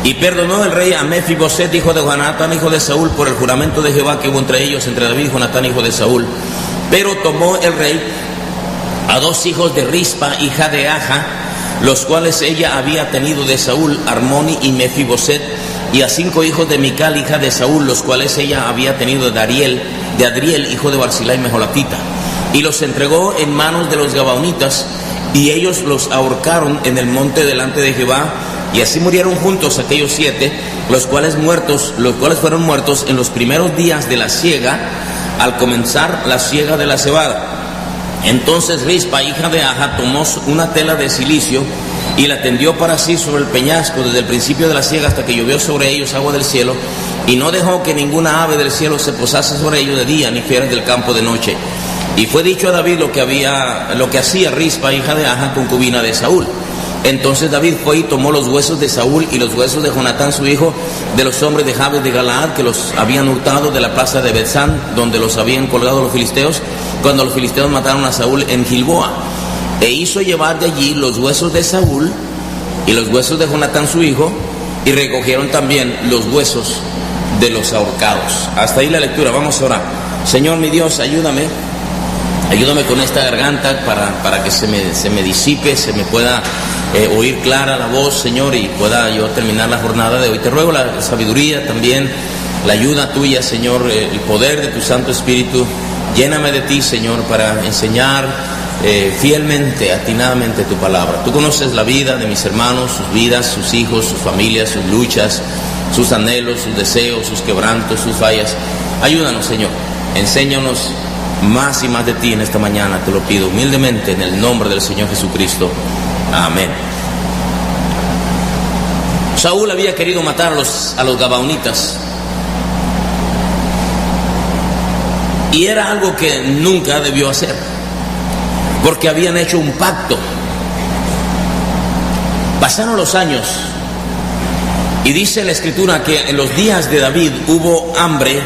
Y perdonó el rey a Mefiboset, hijo de Jonatán, hijo de Saúl, por el juramento de Jehová que hubo entre ellos, entre David y Jonatán, hijo de Saúl. Pero tomó el rey a 2 hijos de Rispa, hija de Aja, los cuales ella había tenido de Saúl, Armoni y Mefiboset, y a 5 hijos de Mical, hija de Saúl, los cuales ella había tenido de Adriel, hijo de Barzilai Mejolatita, y los entregó en manos de los gabaonitas, y ellos los ahorcaron en el monte delante de Jehová. Y así murieron juntos aquellos 7, los cuales fueron muertos en los primeros días de la siega, al comenzar la siega de la cebada. Entonces Rispa, hija de Aja, tomó una tela de cilicio y la tendió para sí sobre el peñasco desde el principio de la siega hasta que llovió sobre ellos agua del cielo, y no dejó que ninguna ave del cielo se posase sobre ellos de día, ni fieras del campo de noche. Y fue dicho a David lo que hacía Rispa, hija de Aja, concubina de Saúl. Entonces David fue y tomó los huesos de Saúl y los huesos de Jonatán su hijo, de los hombres de Jabes de Galaad, que los habían hurtado de la plaza de Bethsán, donde los habían colgado los filisteos, cuando los filisteos mataron a Saúl en Gilboa. E hizo llevar de allí los huesos de Saúl y los huesos de Jonatán su hijo, y recogieron también los huesos de los ahorcados. Hasta ahí la lectura. Vamos a orar. Señor mi Dios, ayúdame con esta garganta para que se me disipe, se me pueda oír clara la voz, Señor, y pueda yo terminar la jornada de hoy. Te ruego la sabiduría también, la ayuda tuya, Señor, el poder de tu Santo Espíritu. Lléname de ti, Señor, para enseñar fielmente, atinadamente tu palabra. Tú conoces la vida de mis hermanos, sus vidas, sus hijos, sus familias, sus luchas, sus anhelos, sus deseos, sus quebrantos, sus fallas. Ayúdanos, Señor, enséñanos más y más de ti en esta mañana, te lo pido humildemente en el nombre del Señor Jesucristo. Amén. Saúl había querido matar a los gabaonitas, y era algo que nunca debió hacer, porque habían hecho un pacto. Pasaron los años y dice la Escritura que en los días de David hubo hambre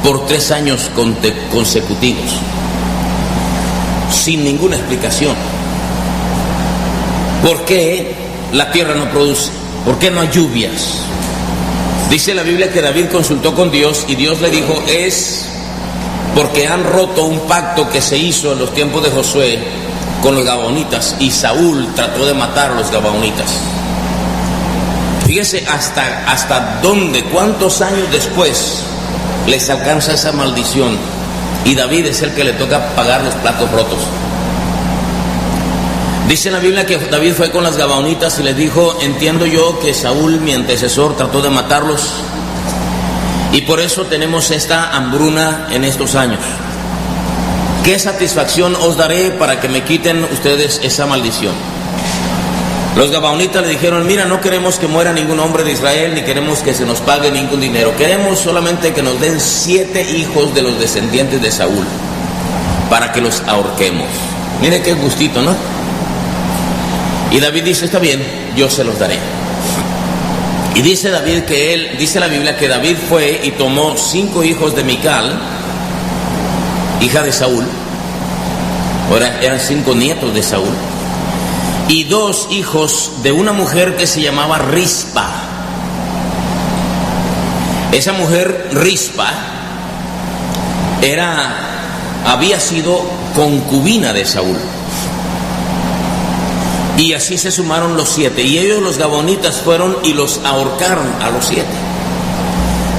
por 3 años consecutivos, sin ninguna explicación. ¿Por qué la tierra no produce? ¿Por qué no hay lluvias? Dice la Biblia que David consultó con Dios y Dios le dijo: es porque han roto un pacto que se hizo en los tiempos de Josué con los gabaonitas, y Saúl trató de matar a los gabaonitas. Fíjese hasta dónde, cuántos años después les alcanza esa maldición, y David es el que le toca pagar los platos rotos. Dice en la Biblia que David fue con las gabaonitas y les dijo: entiendo yo que Saúl, mi antecesor, trató de matarlos, y por eso tenemos esta hambruna en estos años. ¿Qué satisfacción os daré para que me quiten ustedes esa maldición? Los gabaonitas le dijeron: mira, no queremos que muera ningún hombre de Israel, ni queremos que se nos pague ningún dinero. Queremos solamente que nos den 7 hijos de los descendientes de Saúl para que los ahorquemos. Mire qué gustito, ¿no? Y David dice: está bien, yo se los daré. Y dice la Biblia que David fue y tomó 5 hijos de Mical, hija de Saúl. Ahora eran 5 nietos de Saúl, y 2 hijos de una mujer que se llamaba Rispa. Esa mujer Rispa había sido concubina de Saúl, y así se sumaron los 7, y ellos, los gabaonitas, fueron y los ahorcaron a los 7.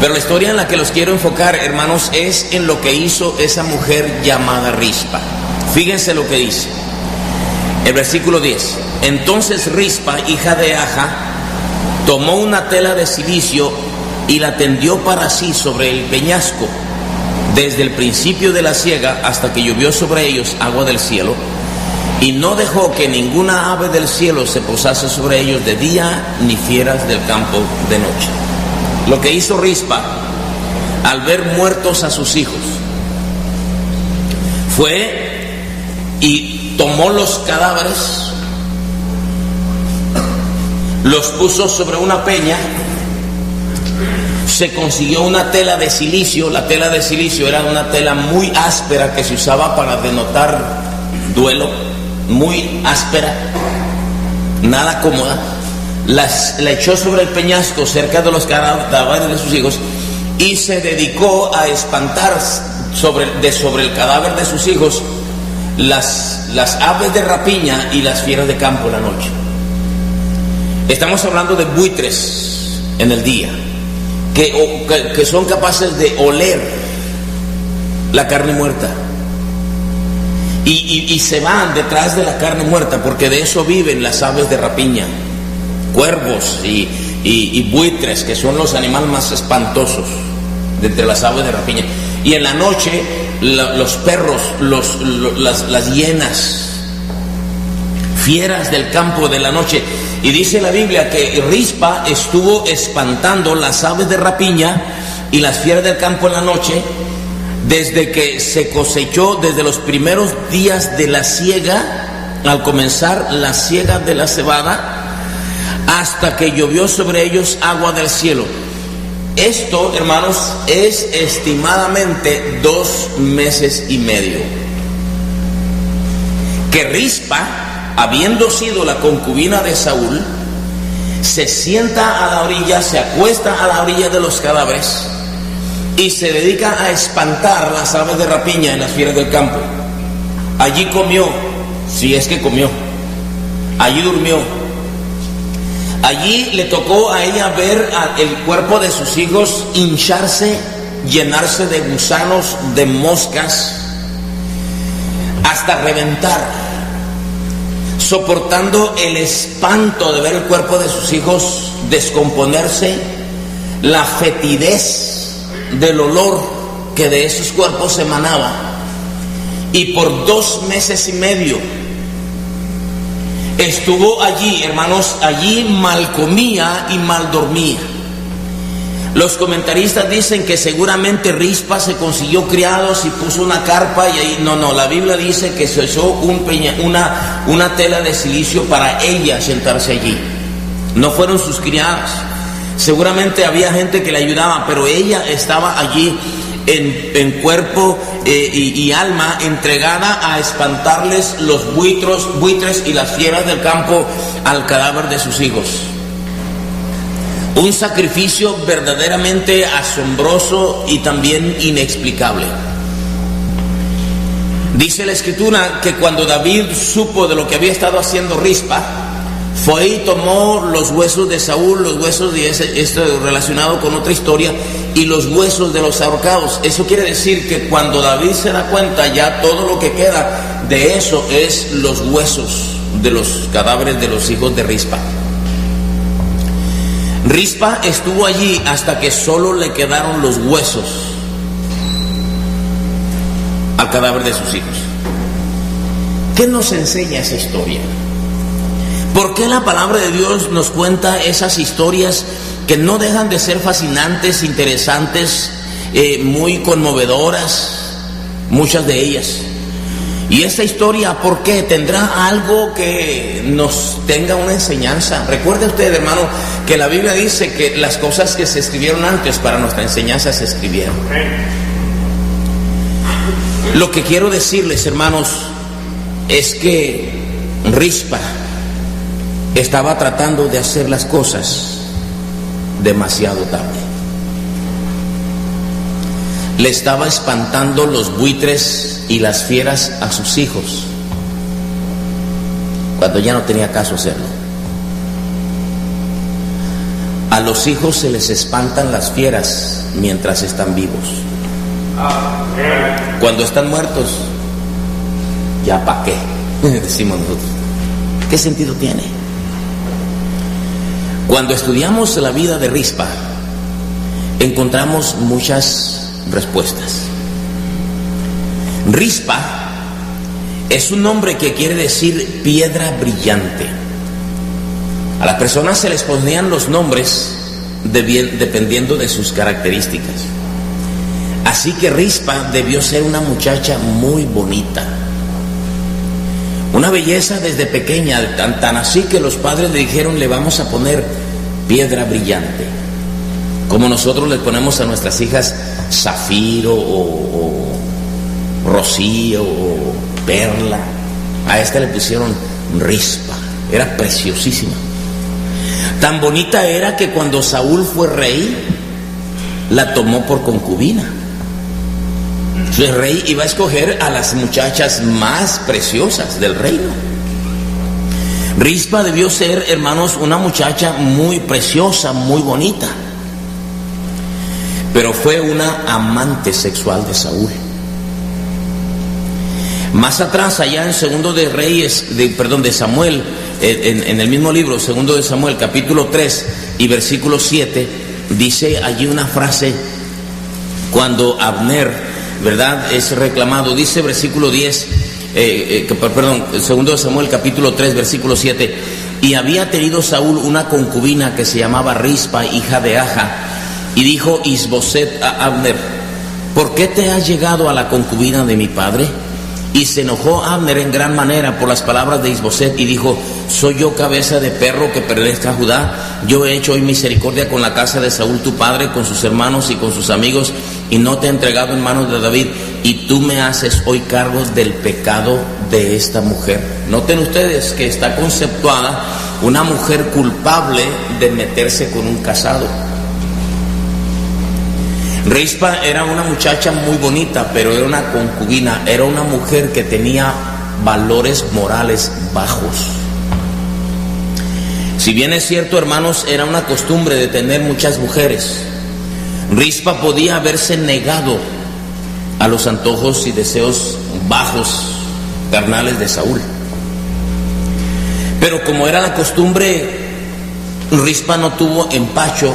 Pero la historia en la que los quiero enfocar, hermanos, es en lo que hizo esa mujer llamada Rispa. Fíjense lo que dice el versículo 10. Entonces Rispa, hija de Aja, tomó una tela de cilicio y la tendió para sí sobre el peñasco, desde el principio de la siega hasta que llovió sobre ellos agua del cielo, y no dejó que ninguna ave del cielo se posase sobre ellos de día, ni fieras del campo de noche. Lo que hizo Rispa al ver muertos a sus hijos fue y tomó los cadáveres, los puso sobre una peña, se consiguió una tela de cilicio. La tela de cilicio era una tela muy áspera que se usaba para denotar duelo, muy áspera, nada cómoda. la echó sobre el peñasco cerca de los cadáveres de sus hijos y se dedicó a espantar sobre el cadáver de sus hijos las aves de rapiña y las fieras de campo en la noche. Estamos hablando de buitres en el día, que son capaces de oler la carne muerta y se van detrás de la carne muerta, porque de eso viven las aves de rapiña, cuervos y buitres, que son los animales más espantosos de entre las aves de rapiña. Y en la noche los perros, las hienas, fieras del campo de la noche. Y dice la Biblia que Rispa estuvo espantando las aves de rapiña y las fieras del campo en la noche desde que se cosechó, desde los primeros días de la siega, al comenzar la siega de la cebada, hasta que llovió sobre ellos agua del cielo. Esto, hermanos, es estimadamente 2 meses y medio. Que Rispa, habiendo sido la concubina de Saúl, se sienta a la orilla, se acuesta a la orilla de los cadáveres y se dedica a espantar las aves de rapiña en las fieras del campo. Allí comió, si es que comió, allí durmió, allí le tocó a ella ver el cuerpo de sus hijos hincharse, llenarse de gusanos, de moscas, hasta reventar, soportando el espanto de ver el cuerpo de sus hijos descomponerse, la fetidez del olor que de esos cuerpos emanaba. Y por 2 meses y medio estuvo allí, hermanos, allí mal comía y mal dormía. Los comentaristas dicen que seguramente Rispa se consiguió criados y puso una carpa y ahí, no, la Biblia dice que se echó una tela de silicio para ella sentarse allí. No fueron sus criados. Seguramente había gente que le ayudaba, pero ella estaba allí en cuerpo y alma, entregada a espantarles los buitres y las fieras del campo al cadáver de sus hijos. Un sacrificio verdaderamente asombroso y también inexplicable. Dice la Escritura que cuando David supo de lo que había estado haciendo Rispa, fue y tomó los huesos de Saúl, los huesos de esto relacionado con otra historia, y los huesos de los ahorcados. Eso quiere decir que cuando David se da cuenta, ya todo lo que queda de eso es los huesos de los cadáveres de los hijos de Rispa. Rispa estuvo allí hasta que solo le quedaron los huesos al cadáver de sus hijos. ¿Qué nos enseña esa historia? ¿Por qué la palabra de Dios nos cuenta esas historias que no dejan de ser fascinantes, interesantes, muy conmovedoras, muchas de ellas? Y esta historia, ¿por qué? ¿Tendrá algo que nos tenga una enseñanza? Recuerde usted, hermano, que la Biblia dice que las cosas que se escribieron antes para nuestra enseñanza se escribieron. Lo que quiero decirles, hermanos, es que Rispa estaba tratando de hacer las cosas demasiado tarde. Le estaba espantando los buitres y las fieras a sus hijos cuando ya no tenía caso hacerlo. A los hijos se les espantan las fieras mientras están vivos. Cuando están muertos, ya pa' qué, decimos nosotros. ¿Qué sentido tiene? Cuando estudiamos la vida de Rispa, encontramos muchas respuestas. Rispa es un nombre que quiere decir piedra brillante. A las personas se les ponían los nombres dependiendo de sus características. Así que Rispa debió ser una muchacha muy bonita, una belleza desde pequeña, tan así que los padres le dijeron: le vamos a poner piedra brillante, como nosotros le ponemos a nuestras hijas zafiro o rocío o perla. A esta le pusieron Rispa, era preciosísima. Tan bonita era que cuando Saúl fue rey, la tomó por concubina. El rey iba a escoger a las muchachas más preciosas del reino. Rispa debió ser, hermanos, una muchacha muy preciosa, muy bonita, pero fue una amante sexual de Saúl. Más atrás, allá en Segundo de Reyes, de Samuel, en el mismo libro, Segundo de Samuel, capítulo 3 y versículo 7, dice allí una frase cuando Abner, ¿verdad?, es reclamado. Dice versículo 10, Segundo de Samuel, capítulo 3, versículo 7, y había tenido Saúl una concubina que se llamaba Rispa, hija de Aja, y dijo Isboset a Abner: ¿por qué te has llegado a la concubina de mi padre? Y se enojó Abner en gran manera por las palabras de Isboset y dijo: ¿soy yo cabeza de perro que pertenezca a Judá? Yo he hecho hoy misericordia con la casa de Saúl tu padre, con sus hermanos y con sus amigos, y no te he entregado en manos de David, y tú me haces hoy cargo del pecado de esta mujer. Noten ustedes que está conceptuada una mujer culpable de meterse con un casado. Rispa era una muchacha muy bonita, pero era una concubina, era una mujer que tenía valores morales bajos. Si bien es cierto, hermanos, era una costumbre de tener muchas mujeres, Rispa podía haberse negado a los antojos y deseos bajos, carnales de Saúl. Pero como era la costumbre, Rispa no tuvo empacho.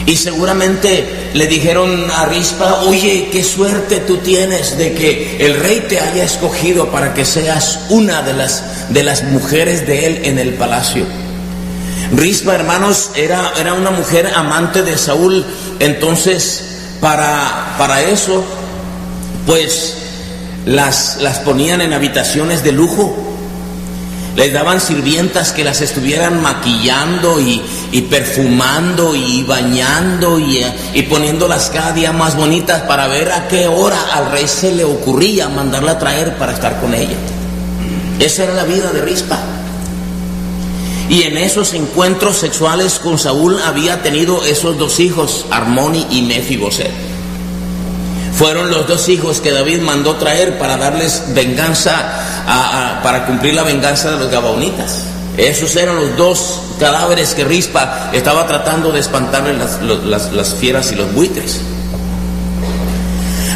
Y seguramente le dijeron a Rispa: oye, qué suerte tú tienes de que el rey te haya escogido para que seas una de las mujeres de él en el palacio. Rispa, hermanos, era una mujer amante de Saúl. Entonces, para eso, pues las ponían en habitaciones de lujo. Les daban sirvientas que las estuvieran maquillando y perfumando y bañando y poniéndolas cada día más bonitas para ver a qué hora al rey se le ocurría mandarla a traer para estar con ella. Esa era la vida de Rispa. Y en esos encuentros sexuales con Saúl había tenido esos dos hijos, Armoni y Mefiboset. Fueron los dos hijos que David mandó traer para darles venganza, para cumplir la venganza de los gabaonitas. Esos eran los dos cadáveres que Rispa estaba tratando de espantarle las fieras y los buitres.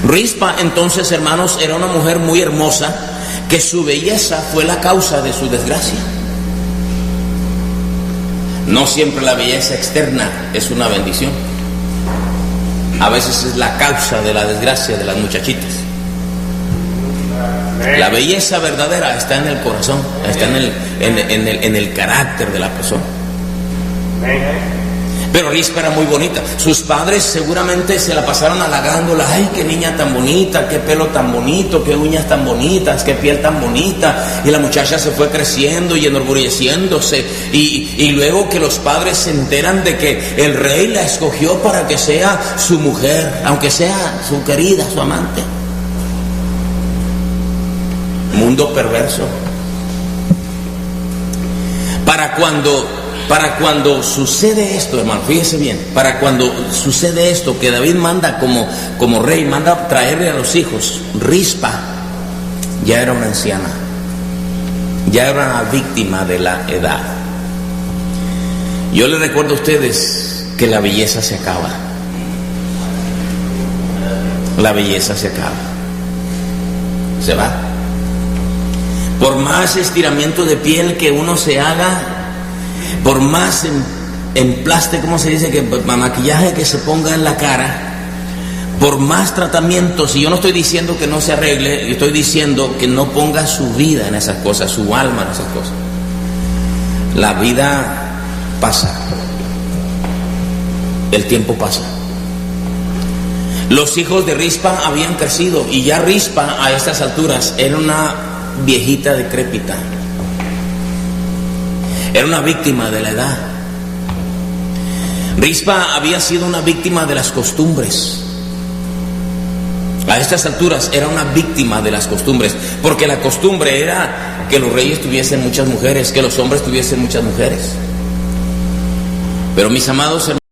Rispa, entonces, hermanos, era una mujer muy hermosa, que su belleza fue la causa de su desgracia. No siempre la belleza externa es una bendición. A veces es la causa de la desgracia de las muchachitas. La belleza verdadera está en el corazón, está en el carácter de la persona. Pero Rispa era muy bonita. Sus padres seguramente se la pasaron halagándola: ay, qué niña tan bonita, qué pelo tan bonito, qué uñas tan bonitas, qué piel tan bonita. Y la muchacha se fue creciendo y enorgulleciéndose. Y luego que los padres se enteran de que el rey la escogió para que sea su mujer, aunque sea su querida, su amante. Mundo perverso. Para cuando sucede esto, hermano, fíjese bien, para cuando sucede esto, que David manda como rey, manda traerle a los hijos, Rispa ya era una anciana, ya era una víctima de la edad. Yo les recuerdo a ustedes que la belleza se acaba. La belleza se acaba. Se va. Por más estiramiento de piel que uno se haga, por más emplaste, ¿cómo se dice? Que maquillaje que se ponga en la cara, por más tratamientos, y yo no estoy diciendo que no se arregle, yo estoy diciendo que no ponga su vida en esas cosas, su alma en esas cosas. La vida pasa, el tiempo pasa. Los hijos de Rispa habían crecido y ya Rispa a estas alturas era una viejita decrépita. Era una víctima de la edad. Rispa había sido una víctima de las costumbres. A estas alturas era una víctima de las costumbres, porque la costumbre era que los reyes tuviesen muchas mujeres, que los hombres tuviesen muchas mujeres. Pero mis amados hermanos,